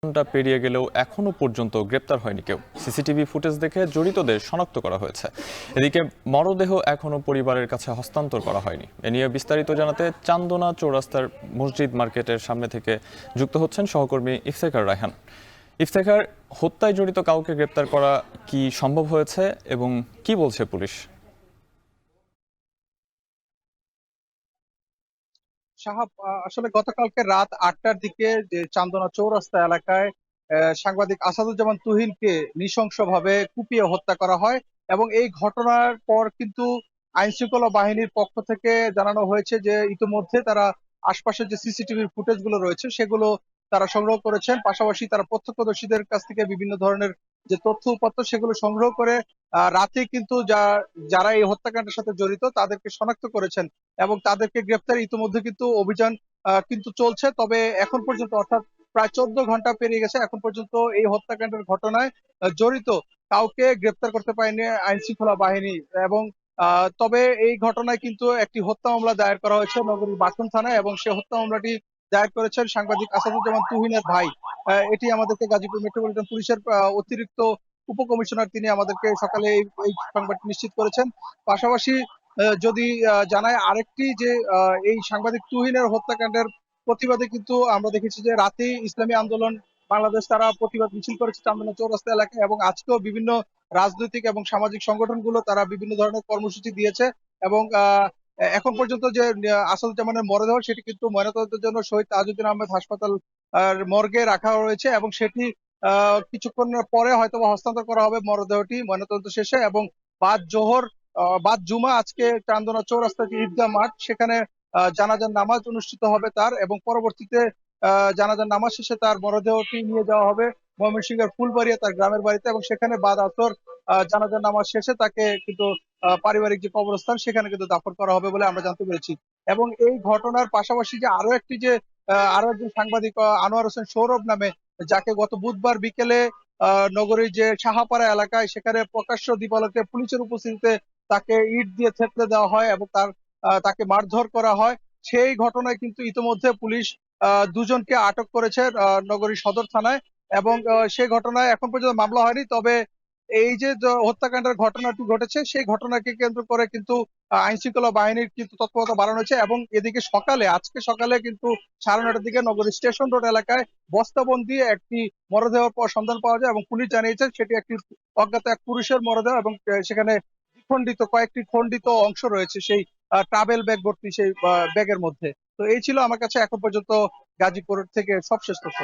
ঘণ্টা পেরিয়ে গেলেও এখনো পর্যন্ত গ্রেপ্তার হয়নি কেউ। সিসিটিভি ফুটেজ দেখে জড়িতদের শনাক্ত করা হয়েছে। এদিকে মরদেহ এখনো পরিবারের কাছে হস্তান্তর করা হয়নি। এ নিয়ে বিস্তারিত জানাতে চান্দনা চৌরাস্তার মসজিদ মার্কেটের সামনে থেকে যুক্ত হচ্ছেন সহকর্মী ইফতেখার রায়হান। ইফতেখার, হত্যায় জড়িত কাউকে গ্রেপ্তার করা কি সম্ভব হয়েছে এবং কি বলছে পুলিশ? সাহাব, আসলে গতকালকে রাত ৮টার দিকে যে চান্দনা চৌরাস্তা এলাকায় সাংবাদিক আসাদুজ্জামান তুহিনকে নৃশংসভাবে কুপিয়ে হত্যা করা হয়। এবং এই ঘটনার পর কিন্তু আইন শৃঙ্খলা বাহিনীর পক্ষ থেকে জানানো হয়েছে যে ইতিমধ্যে তারা আশপাশের যে সিসিটিভির ফুটেজ গুলো রয়েছে সেগুলো তারা সংগ্রহ করেছেন। পাশাপাশি তারা প্রত্যক্ষদর্শীদের কাছ থেকে বিভিন্ন ধরনের যে তথ্য উপাত্ত সেগুলো সংগ্রহ করে রাতে কিন্তু যারা এই হত্যাকাণ্ডের সাথে জড়িত তাদেরকে শনাক্ত করেছেন এবং তাদেরকে গ্রেপ্তারে ইতিমধ্যে কিন্তু অভিযান কিন্তু চলছে। তবে এখন পর্যন্ত, অর্থাৎ প্রায় 14 ঘন্টা পেরিয়ে গেছে, এখন পর্যন্ত এই হত্যাকাণ্ডের ঘটনায় জড়িত কাউকে গ্রেপ্তার করতে পারেনি আইন শৃঙ্খলা বাহিনী। এবং তবে এই ঘটনায় কিন্তু একটি হত্যা মামলা দায়ের করা হয়েছে নগরীর বাসন থানায়, এবং সেই হত্যা মামলাটি দায়ের করেছেন সাংবাদিক আসাদুজ্জামান তুহিনের ভাই। এটি আমাদেরকে গাজীপুর মেট্রোপলিটন পুলিশের অতিরিক্ত উপকমিশনার তিনি আমাদেরকে সকালে এই সংবাদটি নিশ্চিত করেছেন। পাশাপাশি যদি জানায় আরেকটি যে এই সাংবাদিক তুহিনের হত্যাকাণ্ডের প্রতিবাদে কিন্তু আমরা দেখেছি যে রাতেই ইসলামী আন্দোলন বাংলাদেশ তারা প্রতিবাদ মিছিল করেছে চান্দনা চৌরাস্তা এলাকায়, এবং আজকেও বিভিন্ন রাজনৈতিক এবং সামাজিক সংগঠনগুলো তারা বিভিন্ন ধরনের কর্মসূচি দিয়েছে। এবং এখন পর্যন্ত যে আসাদুজ্জামানের মরদেহ সেটি কিন্তু ময়নাতদন্তের জন্য শহীদ তাজউদ্দিন আহমেদ হাসপাতাল মর্গে রাখা রয়েছে, এবং সেটি কিছুক্ষণ পরে হয়তো হস্তান্তর করা হবে মরদেহটি ময়নাতদন্ত শেষে। এবং বাদ জোহর বাদ জুমা আজকে চান্দনা চৌরাস্তা যে ঈদগাহ মাঠ সেখানে জানাজার নামাজ অনুষ্ঠিত হবে তার, এবং পরবর্তীতে জানাজার নামাজ শেষে তার মরদেহটি নিয়ে যাওয়া হবে ময়মনসিংহের ফুলবাড়িয়া তার গ্রামের বাড়িতে, এবং সেখানে বাদ আসর জানাজার নামাজ শেষে তাকে কিন্তু পারিবারিক যে কবরস্থান সেখানে কিন্তু দাফন করা হবে বলে আমরা জানতে পেরেছি। এবং এই ঘটনার পাশাপাশি যে আরো একটি যে আরো একজন সাংবাদিক আনোয়ার হোসেন সৌরভ নামে, যাকে গত বুধবার বিকেলে নগরীর যে সাহাপাড়া এলাকায় সেখানে প্রকাশ্য দিবালোকে পুলিশের উপস্থিতিতে তাকে ইট দিয়ে থেতলে দেওয়া হয় এবং তাকে মারধর করা হয়। সেই ঘটনায় কিন্তু ইতিমধ্যে পুলিশ দুজনকে আটক করেছে নগরীর সদর থানায়। এবং সেই ঘটনায় এখন পর্যন্ত মামলা হয়নি। তবে এই যে হত্যাকাণ্ডের ঘটনাটি ঘটেছে সেই ঘটনাকে কেন্দ্র করে কিন্তু আইন শৃঙ্খলা বাহিনীর কিন্তু তৎপরতা বাড়ানো হয়েছে। এবং এদিকে আজকে সকালে কিন্তু 9:30টার দিকে নগরীর স্টেশন রোড এলাকায় বস্তাবন্দি একটি মরদেহ সন্ধান পাওয়া যায়, এবং পুলিশ জানিয়েছে সেটি একটি অজ্ঞাত এক পুরুষের মরদেহ, এবং সেখানে কয়েকটি খণ্ডিত অংশ রয়েছে সেই ট্রাভেল ব্যাগ ভর্তি সেই ব্যাগের মধ্যে। তো এই ছিল আমার কাছে এখন পর্যন্ত গাজীপুর থেকে সবশেষ তথ্য।